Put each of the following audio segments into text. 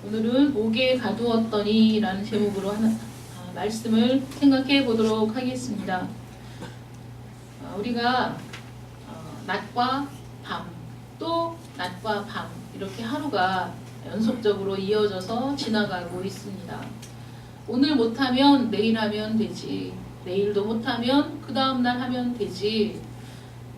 오늘은 옥에 가두었더니 라는 제목으로 말씀을 생각해 보도록 하겠습니다. 우리가 낮과 밤, 또 낮과 밤 이렇게 하루가 연속적으로 이어져서 지나가고 있습니다. 오늘 못하면 내일 하면 되지, 내일도 못하면 그 다음날 하면 되지,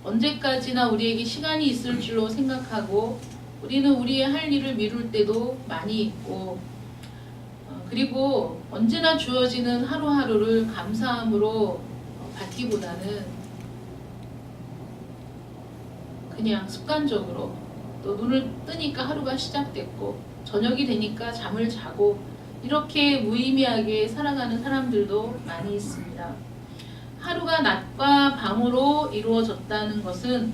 언제까지나 우리에게 시간이 있을 줄로 생각하고 우리는 우리의 할 일을 미룰 때도 많이 있고, 그리고 언제나 주어지는 하루하루를 감사함으로 받기보다는 그냥 습관적으로 또 눈을 뜨니까 하루가 시작됐고 저녁이 되니까 잠을 자고 이렇게 무의미하게 살아가는 사람들도 많이 있습니다. 하루가 낮과 밤으로 이루어졌다는 것은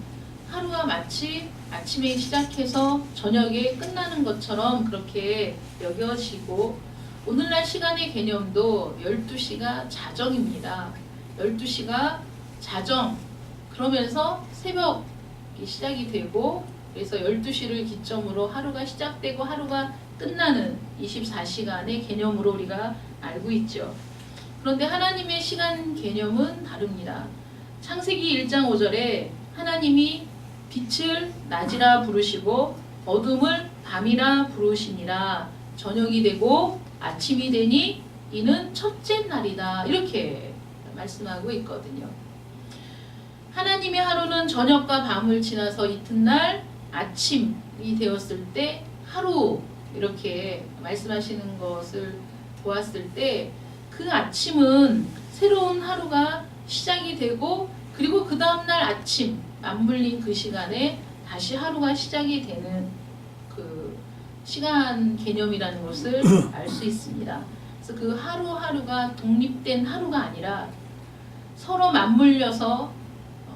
하루가 마치 아침에 시작해서 저녁에 끝나는 것처럼 그렇게 여겨지고, 오늘날 시간의 개념도 12시가 자정입니다. 12시가 자정, 그러면서 새벽이 시작이 되고, 그래서 12시를 기점으로 하루가 시작되고 하루가 끝나는 24시간의 개념으로 우리가 알고 있죠. 그런데 하나님의 시간 개념은 다릅니다. 창세기 1장 5절에 하나님이 빛을 낮이라 부르시고 어둠을 밤이라 부르시니라. 저녁이 되고 아침이 되니 이는 첫째 날이다. 이렇게 말씀하고 있거든요. 하나님의 하루는 저녁과 밤을 지나서 이튿날 아침이 되었을 때 하루, 이렇게 말씀하시는 것을 보았을 때 그 아침은 새로운 하루가 시작이 되고, 그리고 그 다음날 아침 맞물린 그 시간에 다시 하루가 시작이 되는 그 시간 개념이라는 것을 알 수 있습니다. 그래서 그 하루하루가 독립된 하루가 아니라 서로 맞물려서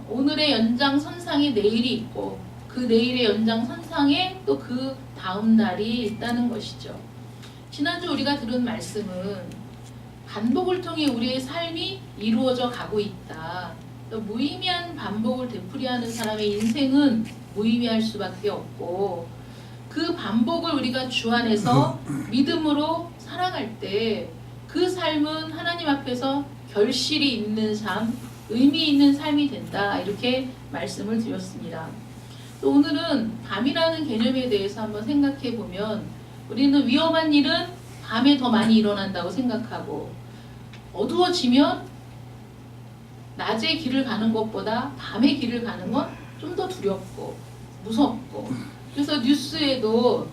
오늘의 연장선상에 내일이 있고 그 내일의 연장선상에 또 그 다음 날이 있다는 것이죠. 지난주 우리가 들은 말씀은 반복을 통해 우리의 삶이 이루어져 가고 있다. 또 무의미한 반복을 되풀이하는 사람의 인생은 무의미할 수밖에 없고, 그 반복을 우리가 주 안에서 믿음으로 살아갈 때 그 삶은 하나님 앞에서 결실이 있는 삶, 의미 있는 삶이 된다. 이렇게 말씀을 드렸습니다. 또 오늘은 밤이라는 개념에 대해서 한번 생각해 보면, 우리는 위험한 일은 밤에 더 많이 일어난다고 생각하고, 어두워지면 낮에 길을 가는 것보다 밤에 길을 가는 건 좀 더 두렵고 무섭고, 그래서 뉴스에도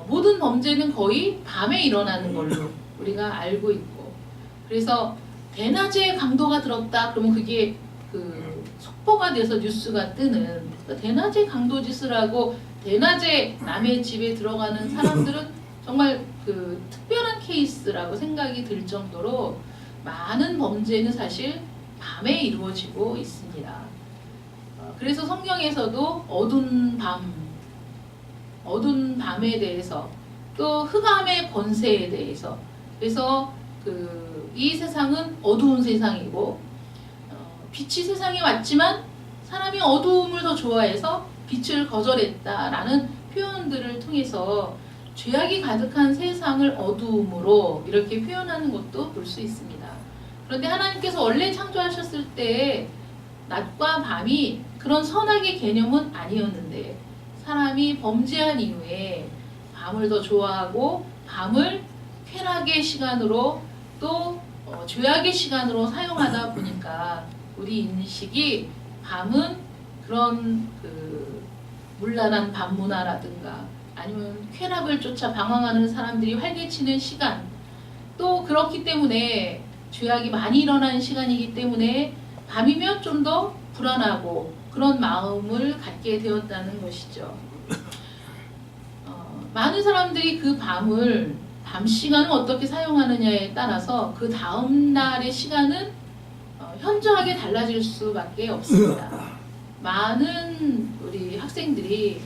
모든 범죄는 거의 밤에 일어나는 걸로 우리가 알고 있고, 그래서 대낮에 강도가 들었다 그러면 그게 그 속보가 돼서 뉴스가 뜨는, 대낮에 강도짓을 하고 대낮에 남의 집에 들어가는 사람들은 정말 그 특별한 케이스라고 생각이 들 정도로 많은 범죄는 사실 밤에 이루어지고 있습니다. 그래서 성경에서도 어두운 밤에 대해서, 또 흑암의 권세에 대해서, 그래서 이 세상은 어두운 세상이고 빛이 세상에 왔지만 사람이 어두움을 더 좋아해서 빛을 거절했다라는 표현들을 통해서 죄악이 가득한 세상을 어두움으로 이렇게 표현하는 것도 볼 수 있습니다. 그런데 하나님께서 원래 창조하셨을 때 낮과 밤이 그런 선악의 개념은 아니었는데, 사람이 범죄한 이후에 밤을 더 좋아하고 밤을 쾌락의 시간으로 또 죄악의 시간으로 사용하다 보니까 우리 인식이 밤은 그런 그 문란한 밤 문화라든가 아니면 쾌락을 쫓아 방황하는 사람들이 활개치는 시간, 또 그렇기 때문에 죄악이 많이 일어나는 시간이기 때문에 밤이면 좀 더 불안하고 그런 마음을 갖게 되었다는 것이죠. 많은 사람들이 그 밤 시간을 어떻게 사용하느냐에 따라서 그 다음 날의 시간은 현저하게 달라질 수밖에 없습니다. 많은 우리 학생들이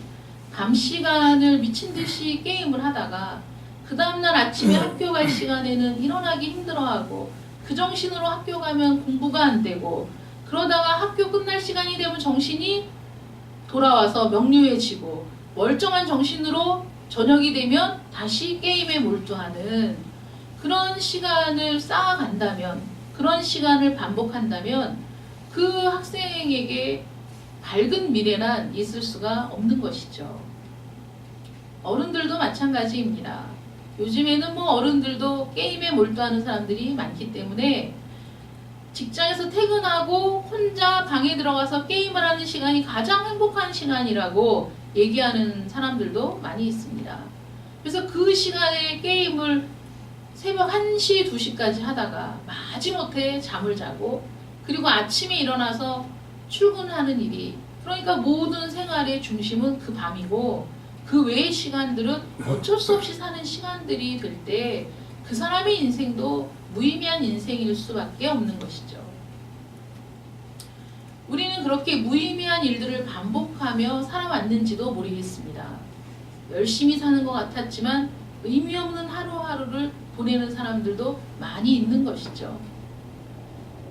밤 시간을 미친 듯이 게임을 하다가 그 다음날 아침에 학교 갈 시간에는 일어나기 힘들어하고, 그 정신으로 학교 가면 공부가 안 되고, 그러다가 학교 끝날 시간이 되면 정신이 돌아와서 명료해지고 멀쩡한 정신으로 저녁이 되면 다시 게임에 몰두하는 그런 시간을 쌓아간다면, 그런 시간을 반복한다면 그 학생에게 밝은 미래란 있을 수가 없는 것이죠. 어른들도 마찬가지입니다. 요즘에는 뭐 어른들도 게임에 몰두하는 사람들이 많기 때문에 직장에서 퇴근하고 혼자 방에 들어가서 게임을 하는 시간이 가장 행복한 시간이라고 얘기하는 사람들도 많이 있습니다. 그래서 그 시간에 게임을 새벽 1시, 2시까지 하다가 마지못해 잠을 자고 그리고 아침에 일어나서 출근하는 일이, 그러니까 모든 생활의 중심은 그 밤이고 그 외의 시간들은 어쩔 수 없이 사는 시간들이 될 때 그 사람의 인생도 무의미한 인생일 수밖에 없는 것이죠. 우리는 그렇게 무의미한 일들을 반복하며 살아왔는지도 모르겠습니다. 열심히 사는 것 같았지만 의미 없는 하루하루를 보내는 사람들도 많이 있는 것이죠.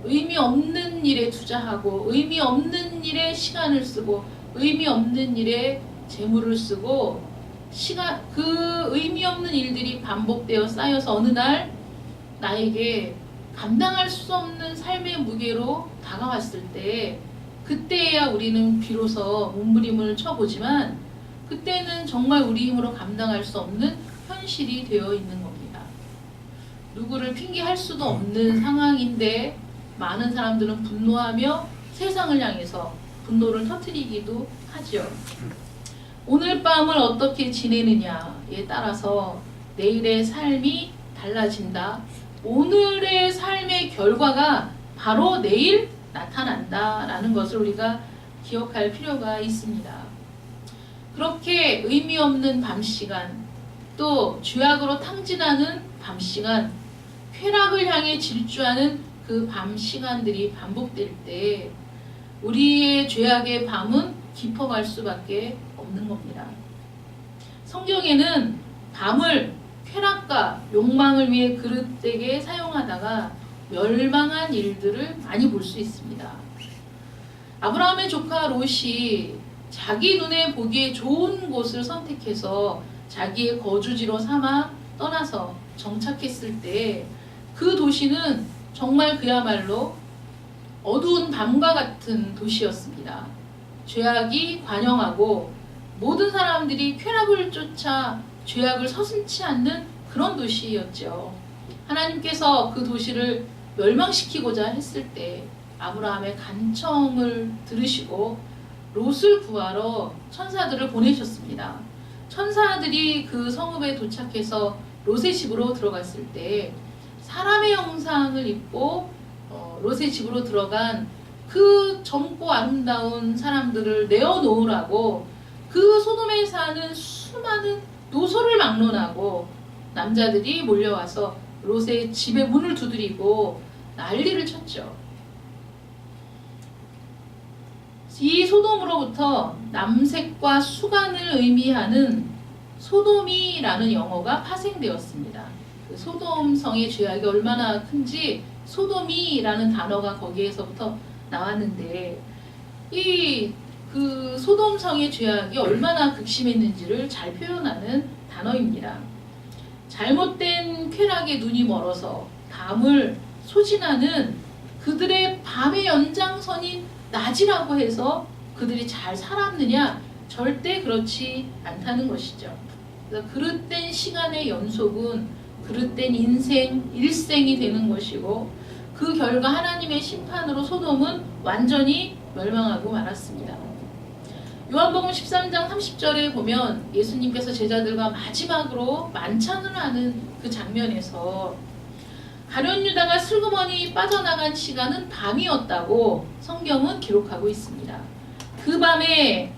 의미 없는 일에 투자하고 의미 없는 일에 시간을 쓰고 의미 없는 일에 재물을 쓰고 그 의미 없는 일들이 반복되어 쌓여서 어느 날 나에게 감당할 수 없는 삶의 무게로 다가왔을 때 그때야 우리는 비로소 몸부림을 쳐보지만 그때는 정말 우리 힘으로 감당할 수 없는 현실이 되어 있는 겁니다. 누구를 핑계할 수도 없는 상황인데 많은 사람들은 분노하며 세상을 향해서 분노를 터뜨리기도 하죠. 오늘 밤을 어떻게 지내느냐에 따라서 내일의 삶이 달라진다. 오늘의 삶의 결과가 바로 내일 나타난다라는 것을 우리가 기억할 필요가 있습니다. 그렇게 의미 없는 밤 시간, 또 죄악으로 탕진하는 밤 시간, 쾌락을 향해 질주하는 그 밤 시간들이 반복될 때 우리의 죄악의 밤은 깊어갈 수밖에 없는 겁니다. 성경에는 밤을 쾌락과 욕망을 위해 그릇되게 사용하다가 멸망한 일들을 많이 볼 수 있습니다. 아브라함의 조카 롯이 자기 눈에 보기에 좋은 곳을 선택해서 자기의 거주지로 삼아 떠나서 정착했을 때 그 도시는 정말 그야말로 어두운 밤과 같은 도시였습니다. 죄악이 관영하고 모든 사람들이 쾌락을 쫓아 죄악을 서슴지 않는 그런 도시였죠. 하나님께서 그 도시를 멸망시키고자 했을 때 아브라함의 간청을 들으시고 롯을 구하러 천사들을 보내셨습니다. 천사들이 그 성읍에 도착해서 롯의 집으로 들어갔을 때 사람의 형상을 입고 롯의 집으로 들어간 그 젊고 아름다운 사람들을 내어놓으라고 그 소돔에 사는 수많은 노소를 막론하고 남자들이 몰려와서 롯의 집의 문을 두드리고 난리를 쳤죠. 이 소돔으로부터 남색과 수간을 의미하는 소돔이라는 영어가 파생되었습니다. 그 소돔성의 죄악이 얼마나 큰지 소돔이라는 단어가 거기에서부터 나왔는데 그 소돔성의 죄악이 얼마나 극심했는지를 잘 표현하는 단어입니다. 잘못된 쾌락에 눈이 멀어서 밤을 소진하는 그들의 밤의 연장선인 낮이라고 해서 그들이 잘 살았느냐? 절대 그렇지 않다는 것이죠. 그래서 그릇된 시간의 연속은 그릇된 일생이 되는 것이고 그 결과 하나님의 심판으로 소돔은 완전히 멸망하고 말았습니다. 요한복음 13장 30절에 보면 예수님께서 제자들과 마지막으로 만찬을 하는 그 장면에서 가룟 유다가 슬그머니 빠져나간 시간은 밤이었다고 성경은 기록하고 있습니다. 그 밤에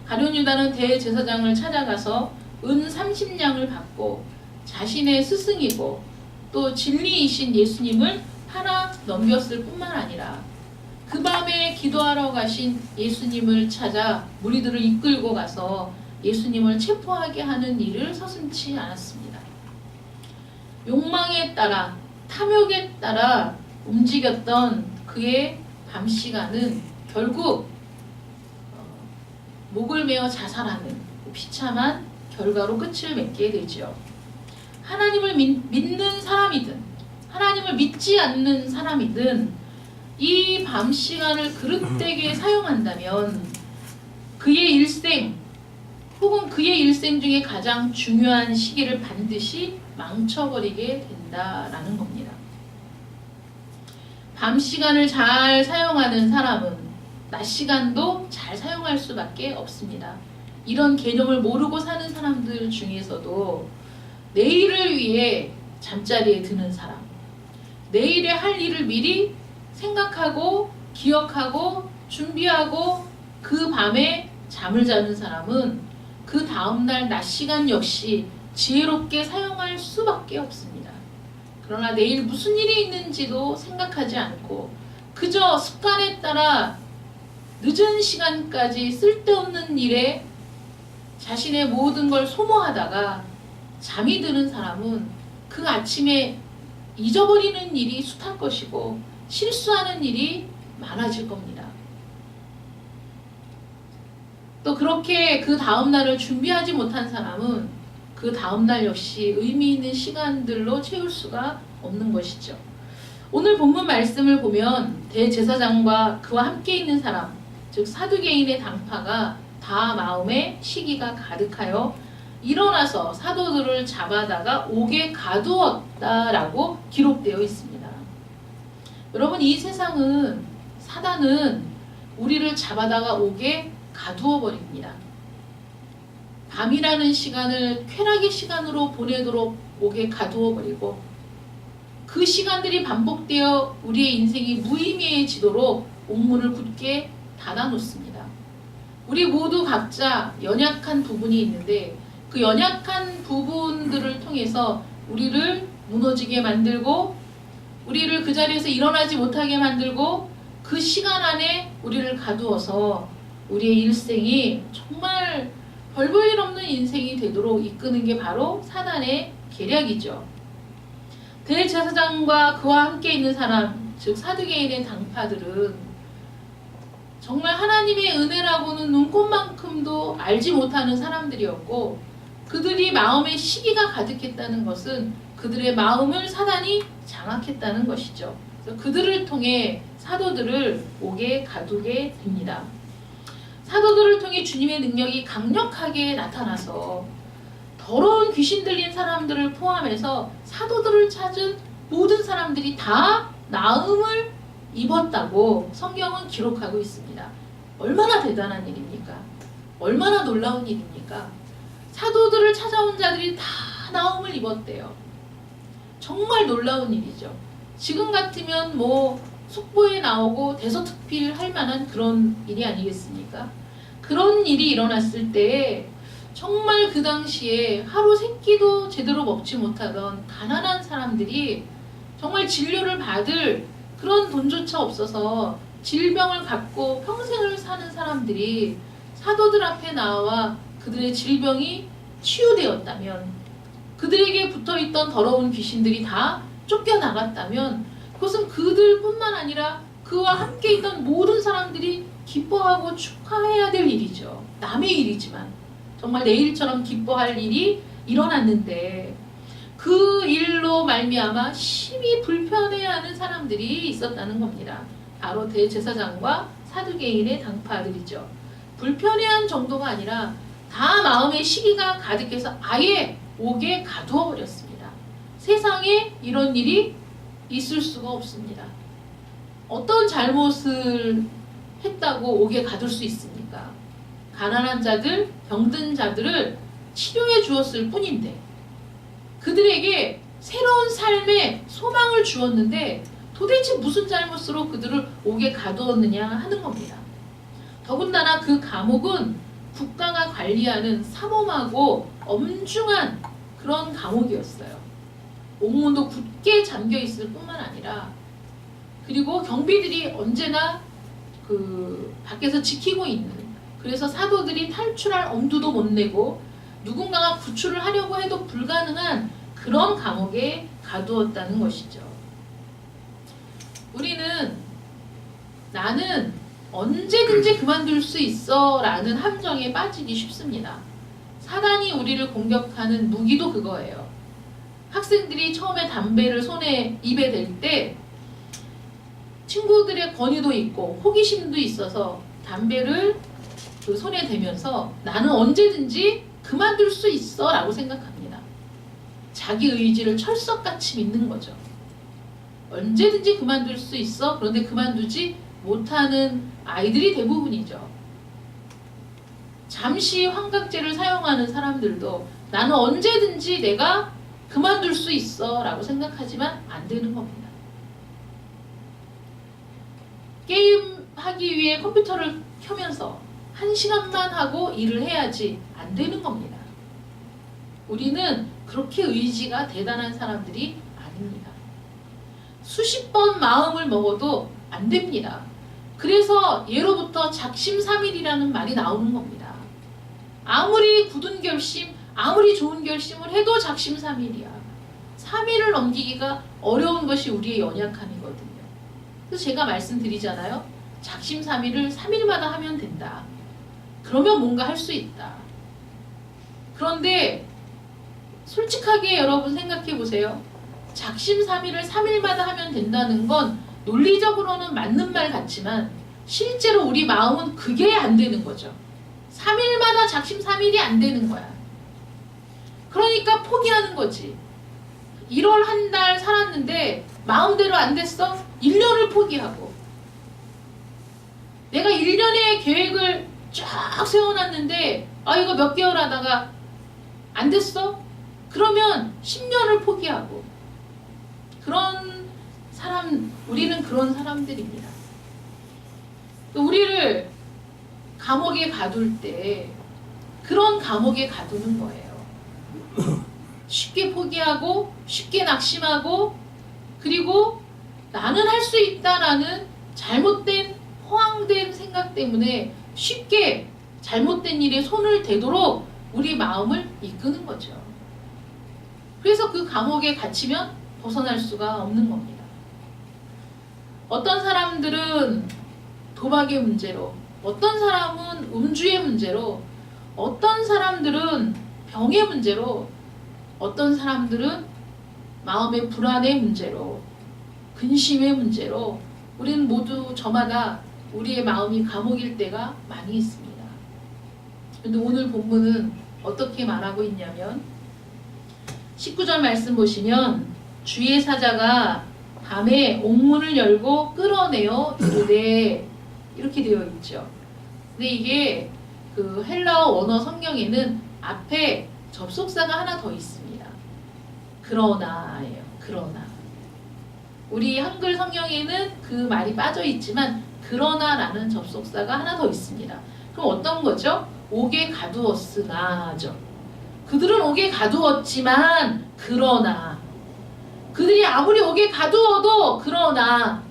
가룟 유다는 대제사장을 찾아가서 은 30냥을 받고 자신의 스승이고 또 진리이신 예수님을 팔아 넘겼을 뿐만 아니라 그 밤에 기도하러 가신 예수님을 찾아 무리들을 이끌고 가서 예수님을 체포하게 하는 일을 서슴지 않았습니다. 욕망에 따라 탐욕에 따라 움직였던 그의 밤 시간은 결국 목을 메어 자살하는 비참한 결과로 끝을 맺게 되죠. 하나님을 믿는 사람이든 하나님을 믿지 않는 사람이든 이 밤 시간을 그릇되게 사용한다면 그의 일생 혹은 그의 일생 중에 가장 중요한 시기를 반드시 망쳐버리게 된다라는 겁니다. 밤 시간을 잘 사용하는 사람은 낮 시간도 잘 사용할 수밖에 없습니다. 이런 개념을 모르고 사는 사람들 중에서도 내일을 위해 잠자리에 드는 사람, 내일에 할 일을 미리 생각하고 기억하고 준비하고 그 밤에 잠을 자는 사람은 그 다음날 낮 시간 역시 지혜롭게 사용할 수밖에 없습니다. 그러나 내일 무슨 일이 있는지도 생각하지 않고 그저 습관에 따라 늦은 시간까지 쓸데없는 일에 자신의 모든 걸 소모하다가 잠이 드는 사람은 그 아침에 잊어버리는 일이 숱할 것이고 실수하는 일이 많아질 겁니다. 또 그렇게 그 다음날을 준비하지 못한 사람은 그 다음날 역시 의미 있는 시간들로 채울 수가 없는 것이죠. 오늘 본문 말씀을 보면 대제사장과 그와 함께 있는 사람, 즉 사두개인의 당파가 다 마음에 시기가 가득하여 일어나서 사도들을 잡아다가 옥에 가두었다라고 기록되어 있습니다. 여러분, 이 세상은 사단은 우리를 잡아다가 옥에 가두어 버립니다. 밤이라는 시간을 쾌락의 시간으로 보내도록 옥에 가두어 버리고 그 시간들이 반복되어 우리의 인생이 무의미해지도록 옥문을 굳게 닫아 놓습니다. 우리 모두 각자 연약한 부분이 있는데 그 연약한 부분들을 통해서 우리를 무너지게 만들고 우리를 그 자리에서 일어나지 못하게 만들고 그 시간 안에 우리를 가두어서 우리의 일생이 정말 별 볼 일 없는 인생이 되도록 이끄는 게 바로 사단의 계략이죠. 대제사장과 그와 함께 있는 사람, 즉 사두개인의 당파들은 정말 하나님의 은혜라고는 눈꽃만큼도 알지 못하는 사람들이었고 그들이 마음에 시기가 가득했다는 것은 그들의 마음을 사단이 장악했다는 것이죠. 그래서 그들을 통해 사도들을 옥에 가두게 됩니다. 사도들을 통해 주님의 능력이 강력하게 나타나서 더러운 귀신 들린 사람들을 포함해서 사도들을 찾은 모든 사람들이 다 나음을 입었다고 성경은 기록하고 있습니다. 얼마나 대단한 일입니까? 얼마나 놀라운 일입니까? 사도들을 찾아온 자들이 다 나음을 입었대요. 정말 놀라운 일이죠. 지금 같으면 속보에 나오고 대서특필할 만한 그런 일이 아니겠습니까? 그런 일이 일어났을 때 정말 그 당시에 하루 세 끼도 제대로 먹지 못하던 가난한 사람들이 정말 진료를 받을 그런 돈조차 없어서 질병을 갖고 평생을 사는 사람들이 사도들 앞에 나와 그들의 질병이 치유되었다면 그들에게 붙어있던 더러운 귀신들이 다 쫓겨나갔다면 그것은 그들뿐만 아니라 그와 함께 있던 모든 사람들이 기뻐하고 축하해야 될 일이죠. 남의 일이지만 정말 내일처럼 기뻐할 일이 일어났는데 그 일로 말미암아 심히 불편해하는 사람들이 있었다는 겁니다. 바로 대제사장과 사두개인의 당파들이죠. 불편해한 정도가 아니라 다 마음의 시기가 가득해서 아예 옥에 가두어 버렸습니다. 세상에 이런 일이 있을 수가 없습니다. 어떤 잘못을 했다고 옥에 가둘 수 있습니까? 가난한 자들, 병든 자들을 치료해 주었을 뿐인데 그들에게 새로운 삶의 소망을 주었는데 도대체 무슨 잘못으로 그들을 옥에 가두었느냐 하는 겁니다. 더군다나 그 감옥은 국가가 관리하는 삼엄하고 엄중한 그런 감옥이었어요. 옥문도 굳게 잠겨 있을 뿐만 아니라 그리고 경비들이 언제나 그 밖에서 지키고 있는, 그래서 사도들이 탈출할 엄두도 못 내고 누군가가 구출을 하려고 해도 불가능한 그런 감옥에 가두었다는 것이죠. 우리는 나는 언제든지 그만둘 수 있어 라는 함정에 빠지기 쉽습니다. 사단이 우리를 공격하는 무기도 그거예요. 학생들이 처음에 담배를 입에 댈 때 친구들의 권유도 있고 호기심도 있어서 담배를 그 손에 대면서 나는 언제든지 그만둘 수 있어 라고 생각합니다. 자기 의지를 철석같이 믿는 거죠. 언제든지 그만둘 수 있어. 그런데 그만두지 못하는 아이들이 대부분이죠. 잠시 환각제를 사용하는 사람들도 나는 언제든지 내가 그만둘 수 있어 라고 생각하지만 안 되는 겁니다. 게임하기 위해 컴퓨터를 켜면서 1시간만 하고 일을 해야지 안 되는 겁니다. 우리는 그렇게 의지가 대단한 사람들이 아닙니다. 수십 번 마음을 먹어도 안 됩니다. 그래서 예로부터 작심삼일이라는 말이 나오는 겁니다. 아무리 굳은 결심, 아무리 좋은 결심을 해도 작심삼일이야. 3일을 넘기기가 어려운 것이 우리의 연약함이거든요. 그래서 제가 말씀드리잖아요. 작심삼일을 3일마다 하면 된다. 그러면 뭔가 할 수 있다. 그런데 솔직하게 여러분 생각해 보세요. 작심삼일을 3일마다 하면 된다는 건 논리적으로는 맞는 말 같지만 실제로 우리 마음은 그게 안 되는 거죠. 3일마다 작심삼일이 안 되는 거야. 그러니까 포기하는 거지. 1월 한 달 살았는데 마음대로 안 됐어? 1년을 포기하고. 내가 1년의 계획을 쫙 세워놨는데 이거 몇 개월 하다가 안 됐어? 그러면 10년을 포기하고. 우리는 그런 사람들입니다. 우리를 감옥에 가둘 때 그런 감옥에 가두는 거예요. 쉽게 포기하고 쉽게 낙심하고 그리고 나는 할 수 있다라는 잘못된 허황된 생각 때문에 쉽게 잘못된 일에 손을 대도록 우리 마음을 이끄는 거죠. 그래서 그 감옥에 갇히면 벗어날 수가 없는 겁니다. 어떤 사람들은 도박의 문제로, 어떤 사람은 음주의 문제로, 어떤 사람들은 병의 문제로, 어떤 사람들은 마음의 불안의 문제로, 근심의 문제로 우리는 모두 저마다 우리의 마음이 감옥일 때가 많이 있습니다. 그런데 오늘 본문은 어떻게 말하고 있냐면 19절 말씀 보시면 주의 사자가 밤에 옥문을 열고 끌어내어 이르되 이렇게 되어 있죠. 근데 이게 그 헬라어 원어 성경에는 앞에 접속사가 하나 더 있습니다. 그러나예요. 그러나. 우리 한글 성경에는 그 말이 빠져 있지만 그러나라는 접속사가 하나 더 있습니다. 그럼 어떤 거죠? 옥에 가두었으나죠. 그들은 옥에 가두었지만 그러나 그들이 아무리 옥에 가두어도 그러나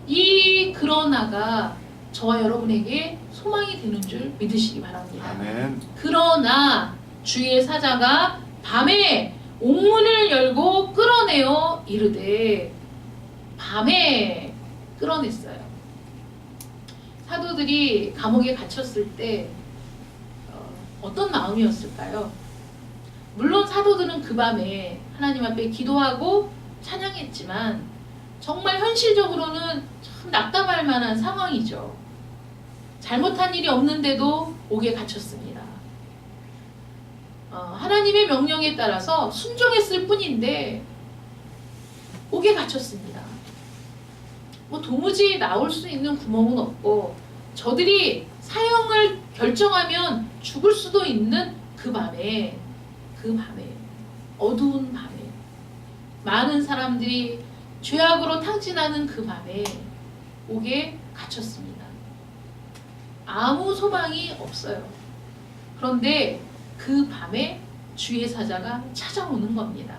이 그러나가 저와 여러분에게 소망이 되는 줄 믿으시기 바랍니다. 아멘. 그러나 주의 사자가 밤에 옥문을 열고 끌어내어 이르되 밤에 끌어냈어요. 사도들이 감옥에 갇혔을 때 어떤 마음이었을까요? 물론 사도들은 그 밤에 하나님 앞에 기도하고 찬양했지만 정말 현실적으로는 참 낙담할 만한 상황이죠. 잘못한 일이 없는데도 옥에 갇혔습니다. 하나님의 명령에 따라서 순종했을 뿐인데 옥에 갇혔습니다. 도무지 나올 수 있는 구멍은 없고 저들이 사형을 결정하면 죽을 수도 있는 그 밤에 어두운 밤에 많은 사람들이 죄악으로 탕진하는 그 밤에 옥에 갇혔습니다. 아무 소망이 없어요. 그런데 그 밤에 주의 사자가 찾아오는 겁니다.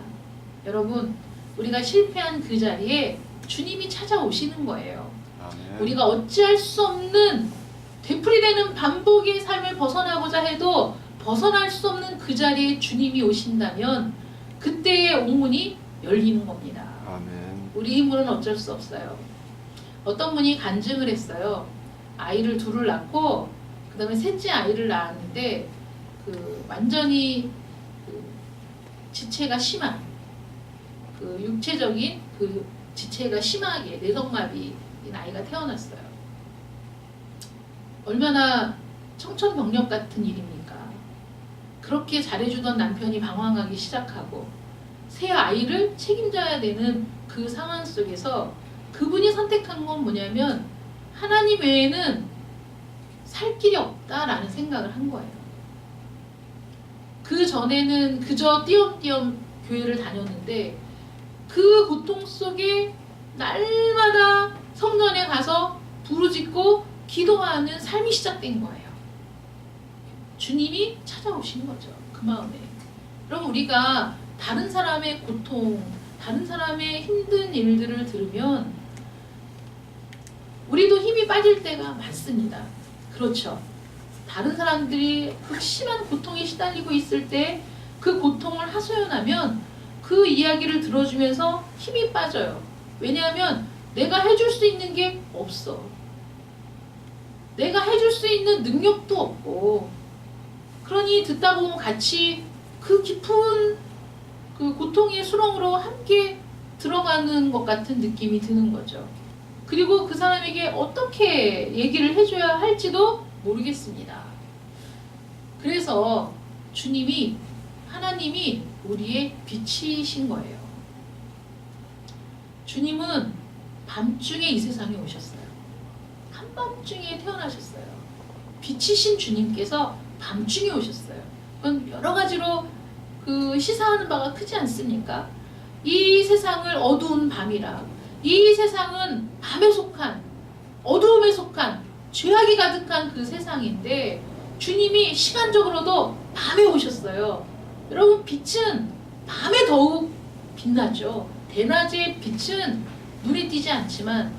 여러분, 우리가 실패한 그 자리에 주님이 찾아오시는 거예요. 아멘. 우리가 어찌할 수 없는 되풀이되는 반복의 삶을 벗어나고자 해도 벗어날 수 없는 그 자리에 주님이 오신다면 그때의 옥문이 열리는 겁니다. 아멘. 우리 힘으로는 어쩔 수 없어요. 어떤 분이 간증을 했어요. 아이를 둘을 낳고 그 다음에 셋째 아이를 낳았는데 그 완전히 그 지체가 심한 그 육체적인 그 지체가 심하게 내성마비인 아이가 태어났어요. 얼마나 청천벽력 같은 일입니까? 그렇게 잘해주던 남편이 방황하기 시작하고 새 아이를 책임져야 되는 그 상황 속에서 그분이 선택한 건 뭐냐면 하나님 외에는 살 길이 없다라는 생각을 한 거예요. 그 전에는 그저 띄엄띄엄 교회를 다녔는데 그 고통 속에 날마다 성전에 가서 부르짖고 기도하는 삶이 시작된 거예요. 주님이 찾아오신 거죠. 그 마음에. 그럼 우리가 다른 사람의 고통, 다른 사람의 힘든 일들을 들으면 우리도 힘이 빠질 때가 많습니다. 그렇죠. 다른 사람들이 극심한 고통에 시달리고 있을 때 그 고통을 하소연하면 그 이야기를 들어주면서 힘이 빠져요. 왜냐하면 내가 해줄 수 있는 게 없어. 내가 해줄 수 있는 능력도 없고, 그러니 듣다 보면 같이 그 깊은 그 고통의 수렁으로 함께 들어가는 것 같은 느낌이 드는 거죠. 그리고 그 사람에게 어떻게 얘기를 해줘야 할지도 모르겠습니다. 그래서 하나님이 우리의 빛이신 거예요. 주님은 밤중에 이 세상에 오셨어요. 한밤중에 태어나셨어요. 빛이신 주님께서 밤중에 오셨어요. 그건 여러 가지로 그 시사하는 바가 크지 않습니까? 이 세상을 어두운 밤이라, 이 세상은 밤에 속한, 어두움에 속한, 죄악이 가득한 그 세상인데 주님이 시간적으로도 밤에 오셨어요. 여러분, 빛은 밤에 더욱 빛나죠. 대낮의 빛은 눈에 띄지 않지만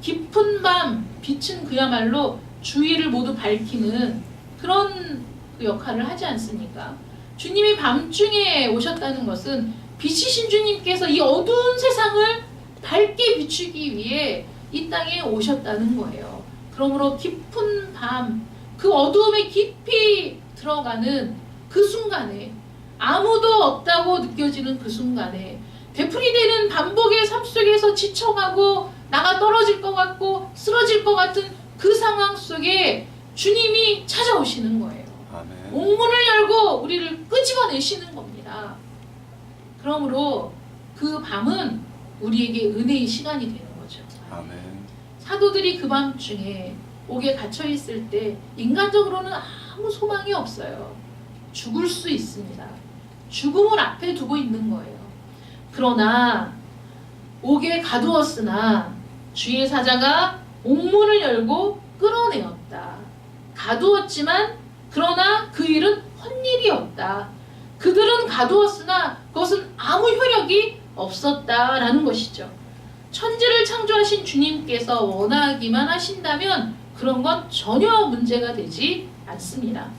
깊은 밤 빛은 그야말로 주위를 모두 밝히는 그런 역할을 하지 않습니까? 주님이 밤중에 오셨다는 것은 빛이신 주님께서 이 어두운 세상을 밝게 비추기 위해 이 땅에 오셨다는 거예요. 그러므로 깊은 밤, 그 어두움에 깊이 들어가는 그 순간에, 아무도 없다고 느껴지는 그 순간에, 되풀이되는 반복의 삶 속에서 지쳐가고 나가 떨어질 것 같고 쓰러질 것 같은 그 상황 속에 주님이 찾아오시는 거예요. 아멘. 옥문을 열고 우리를 끄집어내시는 겁니다. 그러므로 그 밤은 우리에게 은혜의 시간이 되는 거죠. 아멘. 사도들이 그 밤중에 옥에 갇혀 있을 때 인간적으로는 아무 소망이 없어요. 죽을 수 있습니다. 죽음을 앞에 두고 있는 거예요. 그러나 옥에 가두었으나 주의 사자가 옥문을 열고 끌어내었다. 가두었지만 그러나 그 일은 헛일이었다. 그들은 가두었으나 그것은 아무 효력이 없었다라는 것이죠. 천지를 창조하신 주님께서 원하기만 하신다면 그런 건 전혀 문제가 되지 않습니다.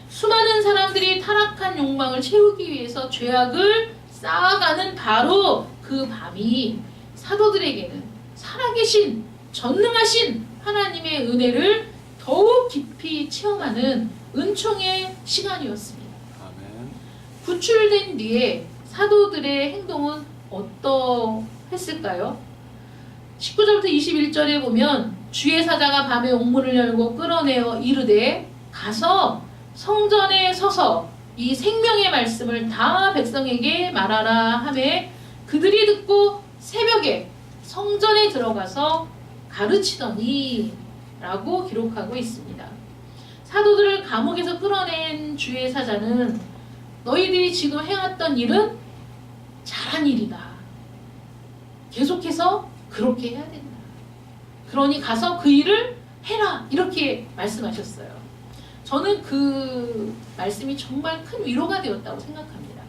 수많은 사람들이 타락한 욕망을 채우기 위해서 죄악을 쌓아가는 바로 그 밤이 사도들에게는 살아계신 전능하신 하나님의 은혜를 더욱 깊이 체험하는 은총의 시간이었습니다. 아멘. 구출된 뒤에 사도들의 행동은 어떠했을까요? 19절부터 21절에 보면 주의 사자가 밤에 옥문을 열고 끌어내어 이르되 가서 성전에 서서 이 생명의 말씀을 다 백성에게 말하라 하매 그들이 듣고 새벽에 성전에 들어가서 가르치더니 라고 기록하고 있습니다. 사도들을 감옥에서 끌어낸 주의 사자는 너희들이 지금 해왔던 일은 잘한 일이다. 계속해서 그렇게 해야 된다. 그러니 가서 그 일을 해라. 이렇게 말씀하셨어요. 저는 그 말씀이 정말 큰 위로가 되었다고 생각합니다.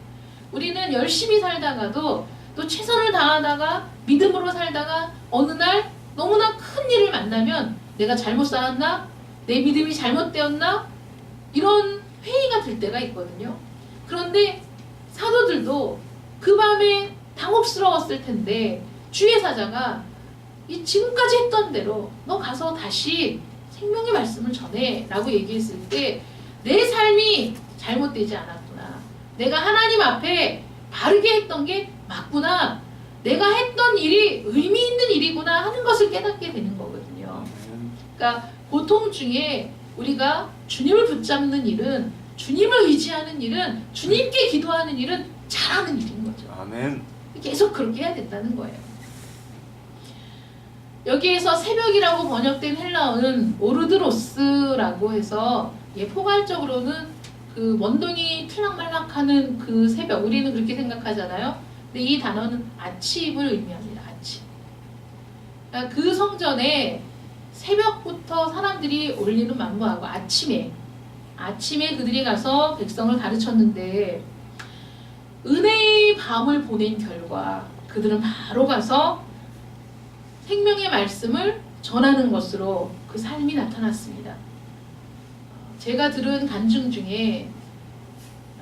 우리는 열심히 살다가도 또 최선을 다하다가 믿음으로 살다가 어느 날 너무나 큰 일을 만나면 내가 잘못 살았나? 내 믿음이 잘못되었나? 이런 회의가 들 때가 있거든요. 그런데 사도들도 그 밤에 당혹스러웠을 텐데 주의 사자가 이 지금까지 했던 대로 너 가서 다시 생명의 말씀을 전해 라고 얘기했을 때 내 삶이 잘못되지 않았구나. 내가 하나님 앞에 바르게 했던 게 맞구나. 내가 했던 일이 의미 있는 일이구나 하는 것을 깨닫게 되는 거거든요. 그러니까 고통 중에 우리가 주님을 붙잡는 일은, 주님을 의지하는 일은, 주님께 기도하는 일은 잘하는 일인 거죠. 아멘. 계속 그렇게 해야 된다는 거예요. 여기에서 새벽이라고 번역된 헬라어는 오르드로스라고 해서 포괄적으로는 그 먼동이 틀락말락하는 그 새벽, 우리는 그렇게 생각하잖아요. 근데 이 단어는 아침을 의미합니다. 아침. 그러니까 그 성전에 새벽부터 사람들이 올리는 만무하고 아침에 그들이 가서 백성을 가르쳤는데 은혜의 밤을 보낸 결과 그들은 바로 가서 생명의 말씀을 전하는 것으로 그 삶이 나타났습니다. 제가 들은 간증 중에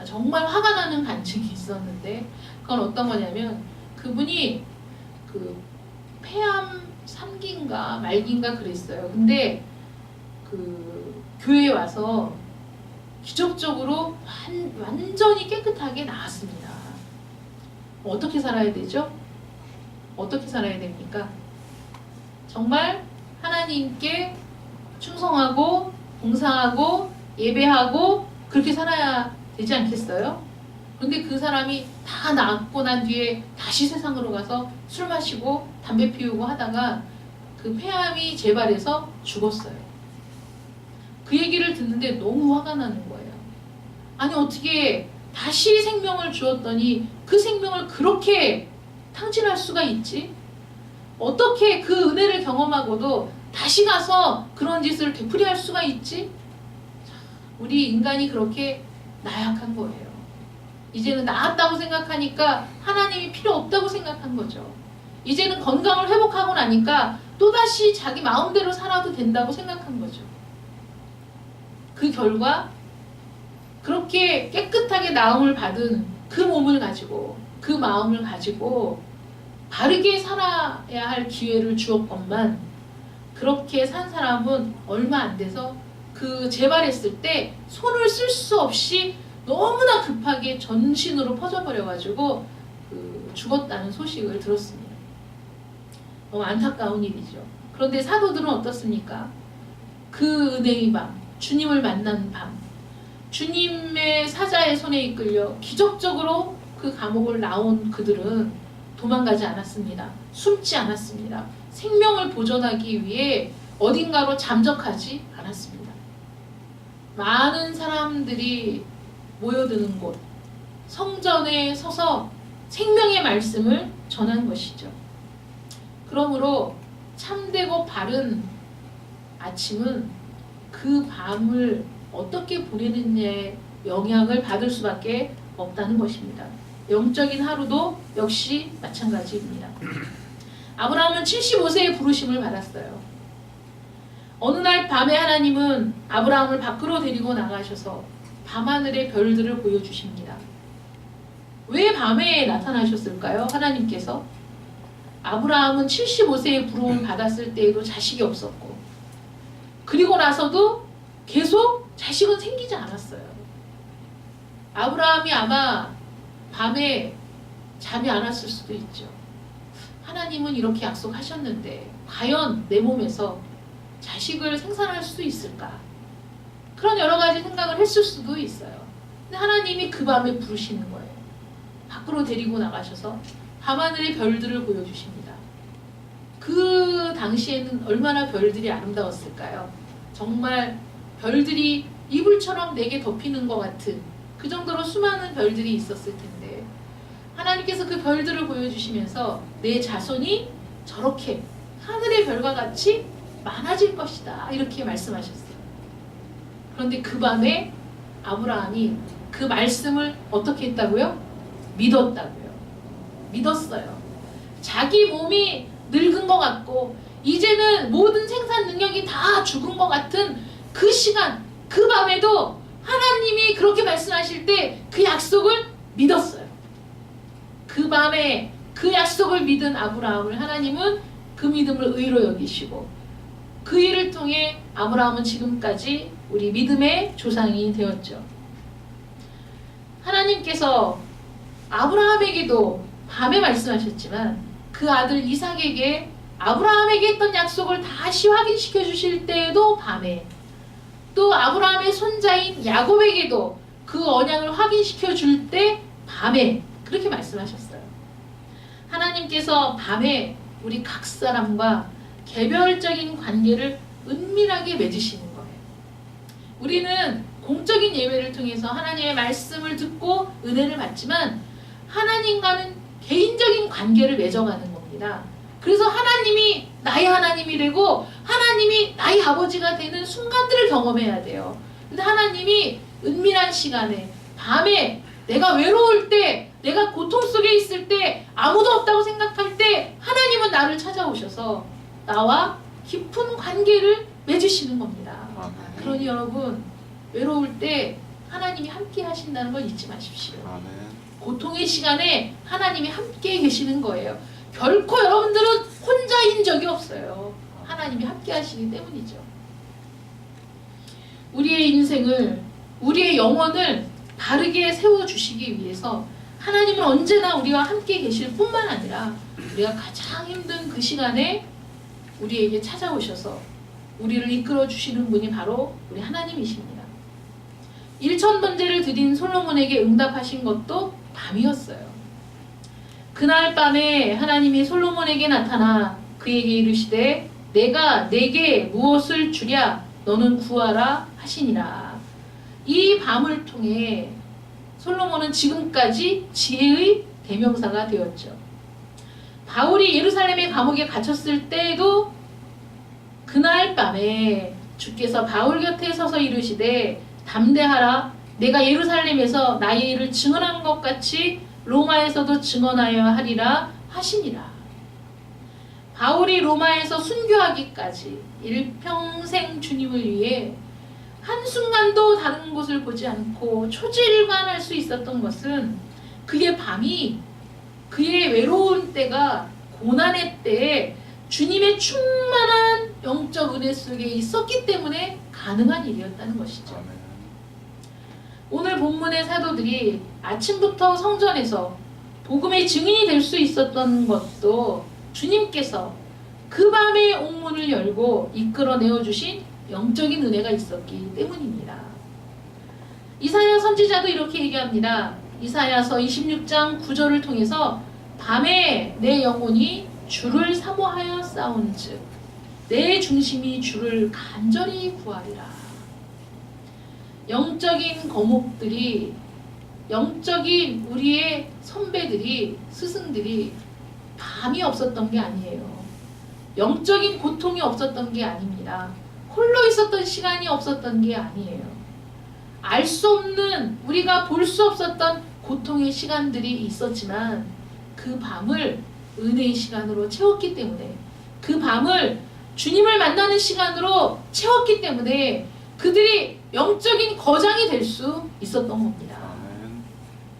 정말 화가 나는 간증이 있었는데, 그건 어떤 거냐면 그분이 그 폐암 3기인가 말기인가 그랬어요. 근데 그 교회에 와서 기적적으로 완전히 깨끗하게 나았습니다. 어떻게 살아야 되죠? 어떻게 살아야 됩니까? 정말 하나님께 충성하고 봉사하고 예배하고 그렇게 살아야 되지 않겠어요? 그런데 그 사람이 다 낫고 난 뒤에 다시 세상으로 가서 술 마시고 담배 피우고 하다가 그 폐암이 재발해서 죽었어요. 그 얘기를 듣는데 너무 화가 나는 거예요. 아니 어떻게 다시 생명을 주었더니 그 생명을 그렇게 탕진할 수가 있지? 어떻게 그 은혜를 경험하고도 다시 가서 그런 짓을 되풀이할 수가 있지? 우리 인간이 그렇게 나약한 거예요. 이제는 나았다고 생각하니까 하나님이 필요 없다고 생각한 거죠. 이제는 건강을 회복하고 나니까 또다시 자기 마음대로 살아도 된다고 생각한 거죠. 그 결과 그렇게 깨끗하게 나음을 받은 그 몸을 가지고, 그 마음을 가지고 바르게 살아야 할 기회를 주었건만 그렇게 산 사람은 얼마 안 돼서 그 재발했을 때 손을 쓸 수 없이 너무나 급하게 전신으로 퍼져버려가지고 죽었다는 소식을 들었습니다. 너무 안타까운 일이죠. 그런데 사도들은 어떻습니까? 그 은혜의 밤, 주님을 만난 밤, 주님의 사자의 손에 이끌려 기적적으로 그 감옥을 나온 그들은 도망가지 않았습니다. 숨지 않았습니다. 생명을 보존하기 위해 어딘가로 잠적하지 않았습니다. 많은 사람들이 모여드는 곳, 성전에 서서 생명의 말씀을 전한 것이죠. 그러므로 참되고 바른 아침은 그 밤을 어떻게 보내느냐에 영향을 받을 수밖에 없다는 것입니다. 영적인 하루도 역시 마찬가지입니다. 아브라함은 75세의 부르심을 받았어요. 어느 날 밤에 하나님은 아브라함을 밖으로 데리고 나가셔서 밤하늘의 별들을 보여주십니다. 왜 밤에 나타나셨을까요? 하나님께서. 아브라함은 75세의 부름을 받았을 때에도 자식이 없었고, 그리고 나서도 계속 자식은 생기지 않았어요. 아브라함이 아마 밤에 잠이 안 왔을 수도 있죠. 하나님은 이렇게 약속하셨는데 과연 내 몸에서 자식을 생산할 수 있을까? 그런 여러 가지 생각을 했을 수도 있어요. 근데 하나님이 그 밤에 부르시는 거예요. 밖으로 데리고 나가셔서 밤하늘의 별들을 보여주십니다. 그 당시에는 얼마나 별들이 아름다웠을까요? 정말 별들이 이불처럼 내게 덮이는 것 같은 그 정도로 수많은 별들이 있었을 텐데 하나님께서 그 별들을 보여주시면서 내 자손이 저렇게 하늘의 별과 같이 많아질 것이다 이렇게 말씀하셨어요. 그런데 그 밤에 아브라함이 그 말씀을 어떻게 했다고요? 믿었다고요. 믿었어요. 자기 몸이 늙은 것 같고 이제는 모든 생산 능력이 다 죽은 것 같은 그 시간, 그 밤에도 하나님이 그렇게 말씀하실 때 그 약속을 믿었어요. 그 밤에 그 약속을 믿은 아브라함을 하나님은 그 믿음을 의로 여기시고 그 일을 통해 아브라함은 지금까지 우리 믿음의 조상이 되었죠. 하나님께서 아브라함에게도 밤에 말씀하셨지만 그 아들 이삭에게 아브라함에게 했던 약속을 다시 확인시켜 주실 때에도 밤에, 또 아브라함의 손자인 야곱에게도 그 언약을 확인시켜 줄 때 밤에 그렇게 말씀하셨어요. 하나님께서 밤에 우리 각 사람과 개별적인 관계를 은밀하게 맺으시는 거예요. 우리는 공적인 예배를 통해서 하나님의 말씀을 듣고 은혜를 받지만 하나님과는 개인적인 관계를 맺어가는 겁니다. 그래서 하나님이 나의 하나님이 되고 하나님이 나의 아버지가 되는 순간들을 경험해야 돼요. 근데 하나님이 은밀한 시간에 밤에 내가 외로울 때, 내가 고통 속에 있을 때, 아무도 없다고 생각할 때 하나님은 나를 찾아오셔서 나와 깊은 관계를 맺으시는 겁니다. 그러니 여러분, 외로울 때 하나님이 함께 하신다는 걸 잊지 마십시오. 고통의 시간에 하나님이 함께 계시는 거예요. 결코 여러분들은 혼자인 적이 없어요. 하나님이 함께 하시기 때문이죠. 우리의 인생을, 우리의 영혼을 바르게 세워주시기 위해서 하나님은 언제나 우리와 함께 계실 뿐만 아니라 우리가 가장 힘든 그 시간에 우리에게 찾아오셔서 우리를 이끌어 주시는 분이 바로 우리 하나님이십니다. 1000번제를 드린 솔로몬에게 응답하신 것도 밤이었어요. 그날 밤에 하나님이 솔로몬에게 나타나 그에게 이르시되 내가 내게 무엇을 주랴 너는 구하라 하시니라. 이 밤을 통해 솔로몬은 지금까지 지혜의 대명사가 되었죠. 바울이 예루살렘의 감옥에 갇혔을 때에도 그날 밤에 주께서 바울 곁에 서서 이르시되 담대하라 내가 예루살렘에서 나의 일을 증언한 것 같이 로마에서도 증언하여 하리라 하시니라. 바울이 로마에서 순교하기까지 일평생 주님을 위해 한순간도 다른 곳을 보지 않고 초지일관할 수 있었던 것은 그의 밤이, 그의 외로운 때가, 고난의 때에 주님의 충만한 영적 은혜 속에 있었기 때문에 가능한 일이었다는 것이죠. 오늘 본문의 사도들이 아침부터 성전에서 복음의 증인이 될 수 있었던 것도 주님께서 그 밤에 옥문을 열고 이끌어내어 주신 영적인 은혜가 있었기 때문입니다. 이사야 선지자도 이렇게 얘기합니다. 이사야서 26장 9절을 통해서 밤에 내 영혼이 주를 사모하여 싸운즉 내 중심이 주를 간절히 구하리라. 영적인 거목들이, 영적인 우리의 선배들이, 스승들이 밤이 없었던 게 아니에요. 영적인 고통이 없었던 게 아닙니다. 홀로 있었던 시간이 없었던 게 아니에요. 알 수 없는, 우리가 볼 수 없었던 고통의 시간들이 있었지만 그 밤을 은혜의 시간으로 채웠기 때문에, 그 밤을 주님을 만나는 시간으로 채웠기 때문에 그들이 영적인 거장이 될 수 있었던 겁니다.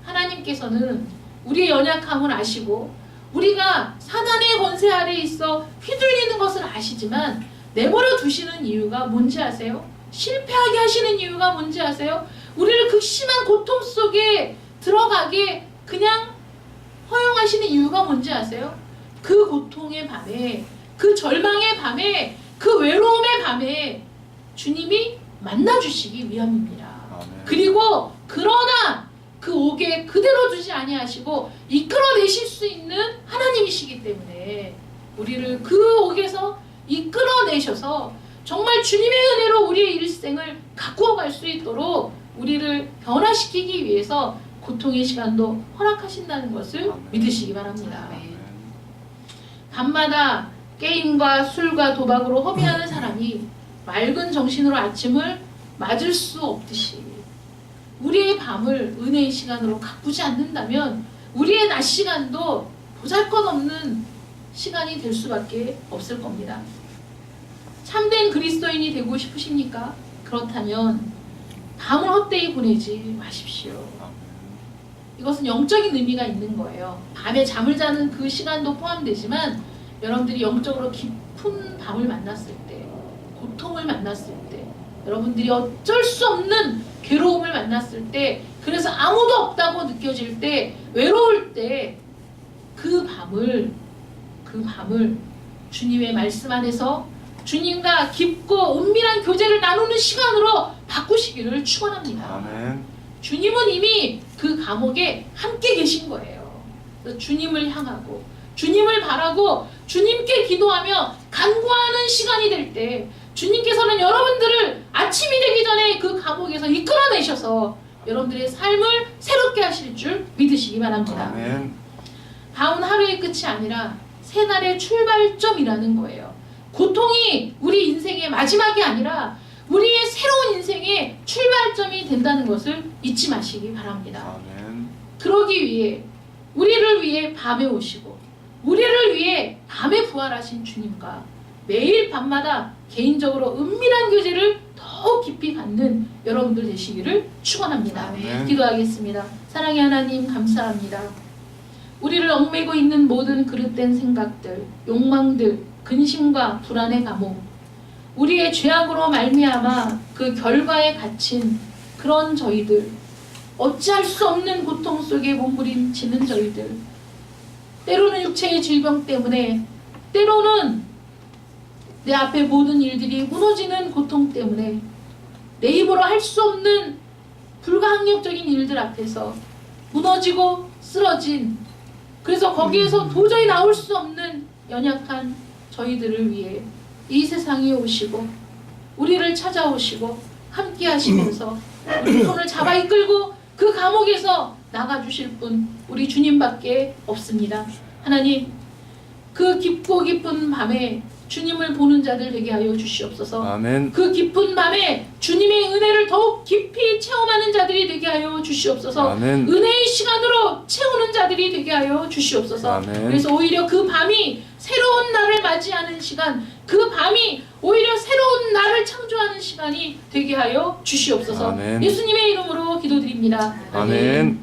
하나님께서는 우리의 연약함을 아시고 우리가 사단의 권세 아래에 있어 휘둘리는 것을 아시지만 내버려 두시는 이유가 뭔지 아세요? 실패하게 하시는 이유가 뭔지 아세요? 우리를 극심한 고통 속에 들어가게 그냥 허용하시는 이유가 뭔지 아세요? 그 고통의 밤에, 그 절망의 밤에, 그 외로움의 밤에 주님이 만나주시기 위함입니다. 그리고 그러나 그 옥에 그대로 두지 아니하시고 이끌어내실 수 있는 하나님이시기 때문에 우리를 그 옥에서 이끌어내셔서 정말 주님의 은혜로 우리의 일생을 가꾸어 갈 수 있도록 우리를 변화시키기 위해서 고통의 시간도 허락하신다는 것을 믿으시기 바랍니다. 밤마다 게임과 술과 도박으로 허비하는 사람이 맑은 정신으로 아침을 맞을 수 없듯이 우리의 밤을 은혜의 시간으로 가꾸지 않는다면 우리의 낮 시간도 보잘것없는 시간이 될 수밖에 없을 겁니다. 참된 그리스도인이 되고 싶으십니까? 그렇다면 밤을 헛되이 보내지 마십시오. 이것은 영적인 의미가 있는 거예요. 밤에 잠을 자는 그 시간도 포함되지만 여러분들이 영적으로 깊은 밤을 만났을 때, 고통을 만났을 때, 여러분들이 어쩔 수 없는 괴로움을 만났을 때, 그래서 아무도 없다고 느껴질 때, 외로울 때 그 밤을 주님의 말씀 안에서 주님과 깊고 은밀한 교제를 나누는 시간으로 바꾸시기를 축원합니다. 아멘. 주님은 이미 그 감옥에 함께 계신 거예요. 그래서 주님을 향하고 주님을 바라고 주님께 기도하며 간구하는 시간이 될 때 주님께서는 여러분들을 아침이 되기 전에 그 감옥에서 이끌어내셔서 여러분들의 삶을 새롭게 하실 줄 믿으시기 바랍니다. 아멘. 다음 하루의 끝이 아니라 새날의 출발점이라는 거예요. 고통이 우리 인생의 마지막이 아니라 우리의 새로운 인생의 출발점이 된다는 것을 잊지 마시기 바랍니다. 아멘. 그러기 위해 우리를 위해 밤에 오시고 우리를 위해 밤에 부활하신 주님과 매일 밤마다 개인적으로 은밀한 교제를 더욱 깊이 갖는 여러분들 되시기를 축원합니다. 아멘. 기도하겠습니다. 사랑의 하나님, 감사합니다. 우리를 얽매고 있는 모든 그릇된 생각들, 욕망들, 근심과 불안의 감옥, 우리의 죄악으로 말미암아 그 결과에 갇힌 그런 저희들, 어찌할 수 없는 고통 속에 몸부림치는 저희들, 때로는 육체의 질병 때문에, 때로는 내 앞에 모든 일들이 무너지는 고통 때문에, 내 입으로 할 수 없는 불가항력적인 일들 앞에서 무너지고 쓰러진, 그래서 거기에서 도저히 나올 수 없는 연약한 저희들을 위해 이 세상에 오시고 우리를 찾아오시고 함께 하시면서 우리 손을 잡아 이끌고 그 감옥에서 나가주실 분 우리 주님밖에 없습니다. 하나님, 그 깊고 깊은 밤에 주님을 보는 자들 되게 하여 주시옵소서. 아멘. 그 깊은 밤에 주님의 은혜를 더욱 깊이 체험하는 자들이 되게 하여 주시옵소서. 아멘. 은혜의 시간으로 채우는 자들이 되게 하여 주시옵소서. 아멘. 그래서 오히려 그 밤이 새로운 날을 맞이하는 시간, 그 밤이 오히려 새로운 날을 창조하는 시간이 되게 하여 주시옵소서. 아멘. 예수님의 이름으로 기도드립니다. 아멘.